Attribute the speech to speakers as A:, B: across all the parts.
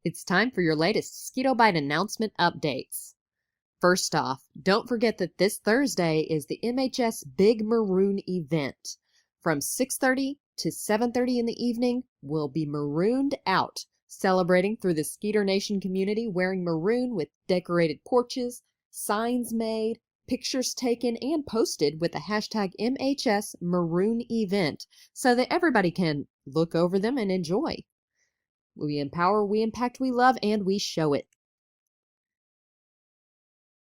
A: It's time for your latest Skeetobyte announcement updates. First off, don't forget that this Thursday is the MHS Big Maroon event. From 6:30 to 7:30 in the evening, we'll be marooned out, celebrating through the Skeeter Nation community wearing maroon with decorated porches, signs made, pictures taken and posted with the hashtag MHS Maroon Event so that everybody can look over them and enjoy. We empower, we impact, we love, and we show it.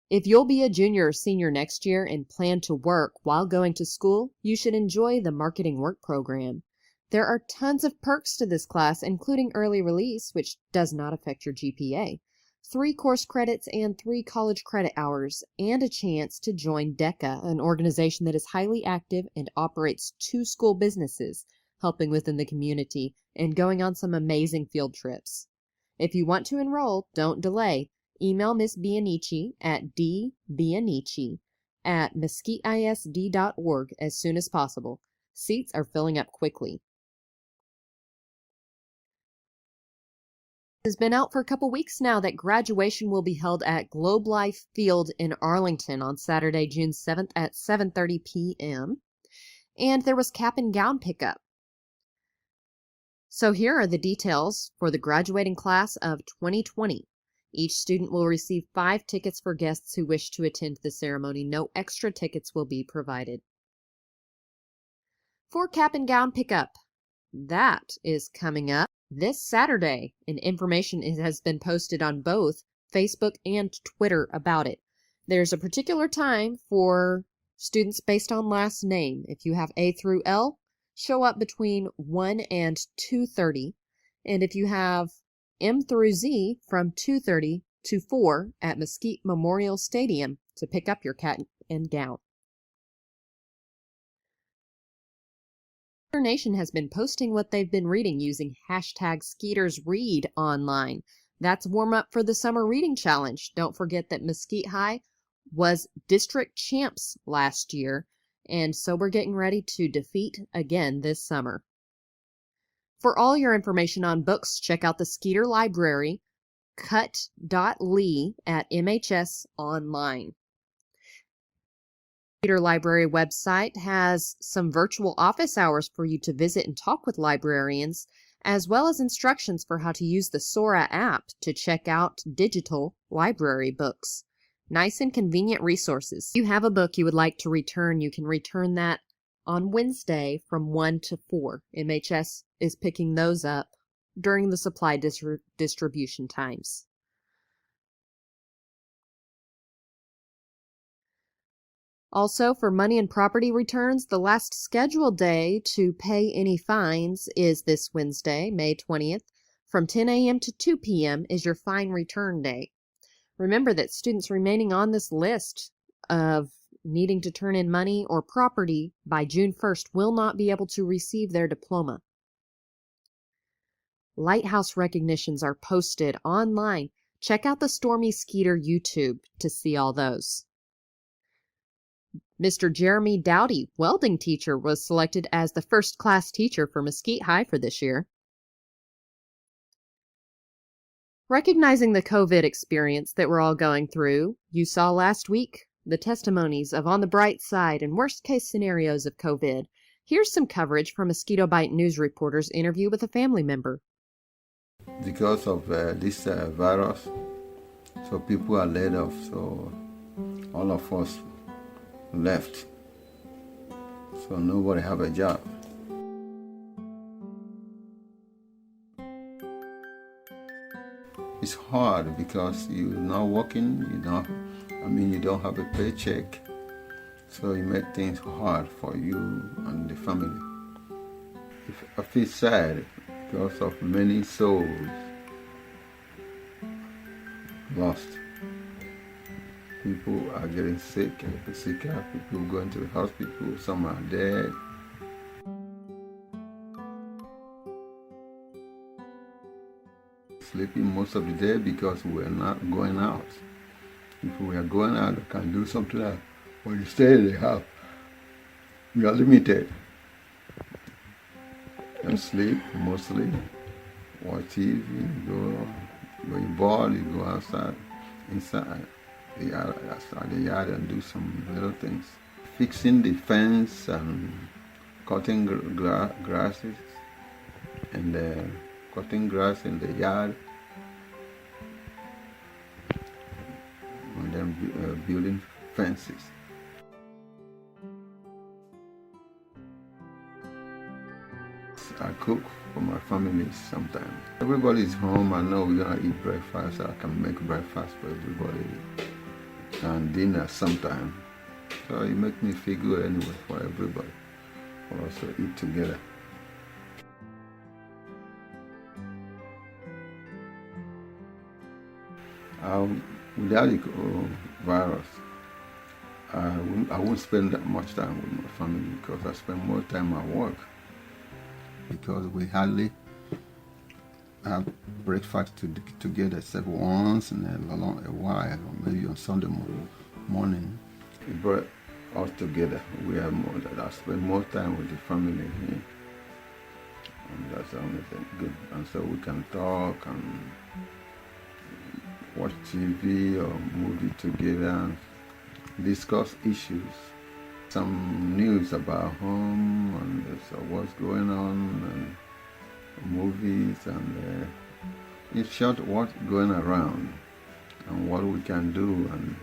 A: If you'll be a junior or senior next year and plan to work while going to school, you should enjoy the Marketing Work program. There are tons of perks to this class, including early release, which does not affect your GPA, 3 course credits and 3 college credit hours, and a chance to join DECA, an organization that is highly active and operates 2 school businesses, helping within the community and going on some amazing field trips. If you want to enroll, don't delay. Email Miss Bianici at dbianici@mesquiteisd.org as soon as possible. Seats are filling up quickly. It has been out for a couple weeks now that graduation will be held at Globe Life Field in Arlington on Saturday, June 7th at 7:30 p.m. And there was cap and gown pickup. So here are the details for the graduating class of 2020. Each student will receive 5 tickets for guests who wish to attend the ceremony. No extra tickets will be provided. For cap and gown pickup, that is coming up this Saturday, and information has been posted on both Facebook and Twitter about it. There's a particular time for students based on last name. If you have A through L, show up between 1 and 2:30, and if you have M through Z, from 2:30 to 4 at Mesquite Memorial Stadium to pick up your cap and gown. Skeeter Nation has been posting what they've been reading using hashtag SkeetersRead online. That's warm up for the Summer Reading Challenge. Don't forget that Mesquite High was district champs last year, and so we're getting ready to defeat again this summer. For all your information on books, check out the Skeeter Library, cut.ly at MHS Online. The Skeeter Library website has some virtual office hours for you to visit and talk with librarians, as well as instructions for how to use the Sora app to check out digital library books. Nice and convenient resources. If you have a book you would like to return, you can return that on Wednesday from 1 to 4. MHS is picking those up during the supply distribution times. Also, for money and property returns, the last scheduled day to pay any fines is this Wednesday, May 20th. From 10 a.m. to 2 p.m. is your fine return day. Remember that students remaining on this list of needing to turn in money or property by June 1st will not be able to receive their diploma. Lighthouse recognitions are posted online. Check out the Stormy Skeeter YouTube to see all those. Mr. Jeremy Dowdy, welding teacher, was selected as the first class teacher for Mesquite High for this year. Recognizing the COVID experience that we're all going through, you saw last week the testimonies of on the bright side and worst case scenarios of COVID. Here's some coverage from a Skeetobyte news reporter's interview with a family member.
B: Because of this virus, so people are laid off, so all of us left, so nobody have a job. It's hard because you're not working, you don't have a paycheck, so it makes things hard for you and the family. I feel sad because of many souls lost. People are getting sicker, people going to the hospital, some are dead. Sleeping most of the day because we're not going out. If we are going out, we can do something else. When you stay in the house, we are limited. And sleep mostly, watch TV, go ball, you go outside, inside outside the yard and do some little things. Fixing the fence and cutting grasses and cutting grass in the yard, and then building fences. I cook for my family sometimes. Everybody's home. I know we're gonna eat breakfast. I can make breakfast for everybody and dinner sometime. So it makes me feel good anyway for everybody. We also eat together. Without the virus, I won't spend that much time with my family because I spend more time at work. Because we hardly have breakfast together except once in a while, or maybe on Sunday morning. We brought us together. We have more that I spend more time with the family here. And that's the only thing good. And so we can talk and watch TV or movie together and discuss issues. Some news about home and so what's going on and movies and in short what's going around and what we can do and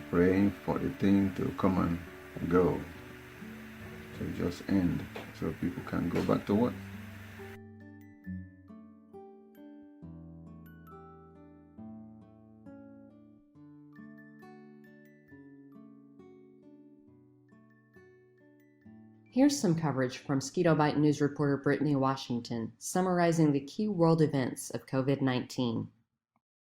B: praying for the thing to come and go, to just end so people can go back to work.
A: Here's some coverage from Skeeto-Byte news reporter Britnee Washington, summarizing the key world events of COVID-19.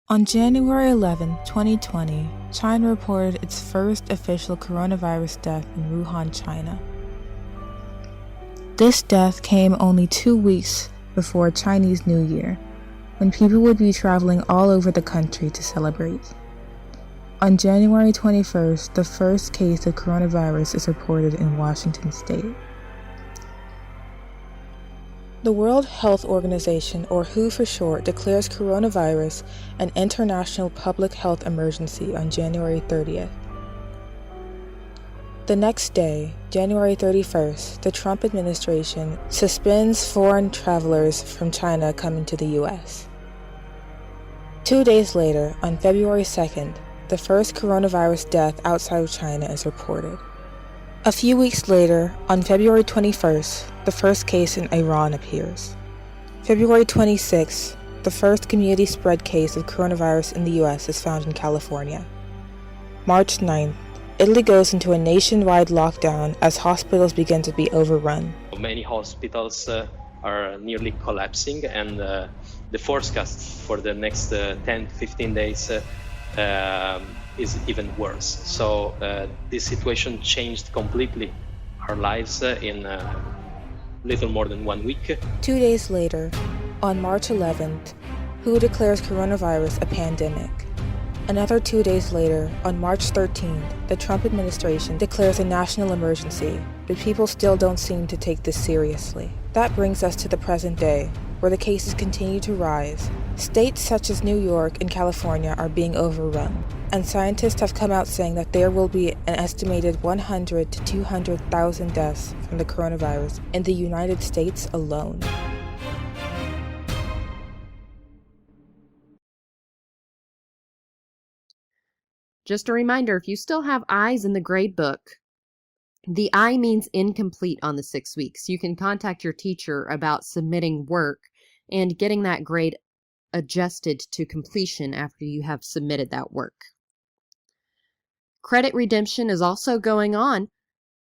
C: On January 11, 2020, China reported its first official coronavirus death in Wuhan, China. This death came only 2 weeks before Chinese New Year, when people would be traveling all over the country to celebrate. On January 21st, the first case of coronavirus is reported in Washington state. The World Health Organization, or WHO for short, declares coronavirus an international public health emergency on January 30th. The next day, January 31st, the Trump administration suspends foreign travelers from China coming to the U.S. 2 days later, on February 2nd, the first coronavirus death outside of China is reported. A few weeks later, on February 21st, the first case in Iran appears. February 26th, the first community spread case of coronavirus in the U.S. is found in California. March 9th, Italy goes into a nationwide lockdown as hospitals begin to be overrun.
D: Many hospitals are nearly collapsing, and the forecast for the next 10-15 days is even worse. So this situation changed completely our lives in little more than 1 week.
C: 2 days later, on March 11th, WHO declares coronavirus a pandemic. Another 2 days later, on March 13th, the Trump administration declares a national emergency, but people still don't seem to take this seriously. That brings us to the present day, where the cases continue to rise. States such as New York and California are being overrun, and scientists have come out saying that there will be an estimated 100,000 to 200,000 deaths from the coronavirus in the United States alone.
A: Just a reminder, if you still have I's in the grade book, the I means incomplete on the 6 weeks. You can contact your teacher about submitting work and getting that grade adjusted to completion after you have submitted that work. Credit redemption is also going on.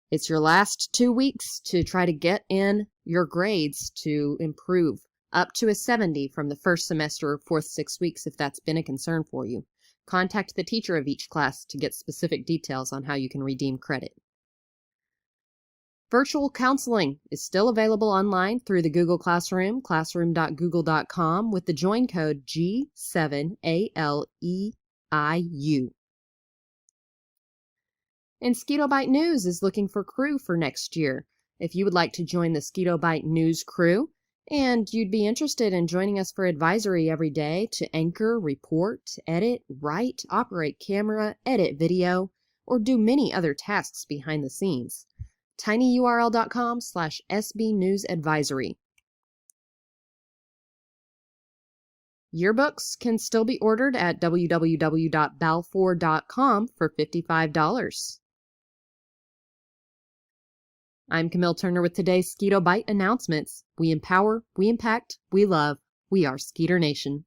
A: It's your last 2 weeks to try to get in your grades to improve up to a 70 from the first semester or fourth 6 weeks if that's been a concern for you. Contact the teacher of each class to get specific details on how you can redeem credit. Virtual counseling is still available online through the Google Classroom, classroom.google.com, with the join code G7ALEIU. And Skeeto-Byte News is looking for crew for next year. If you would like to join the Skeeto-Byte News crew, and you'd be interested in joining us for advisory every day to anchor, report, edit, write, operate camera, edit video, or do many other tasks behind the scenes. tinyurl.com/sbnewsadvisory. Yearbooks can still be ordered at www.balfour.com for $55. I'm Camille Turner with today's Skeetobyte Announcements. We empower, we impact, we love. We are Skeeter Nation.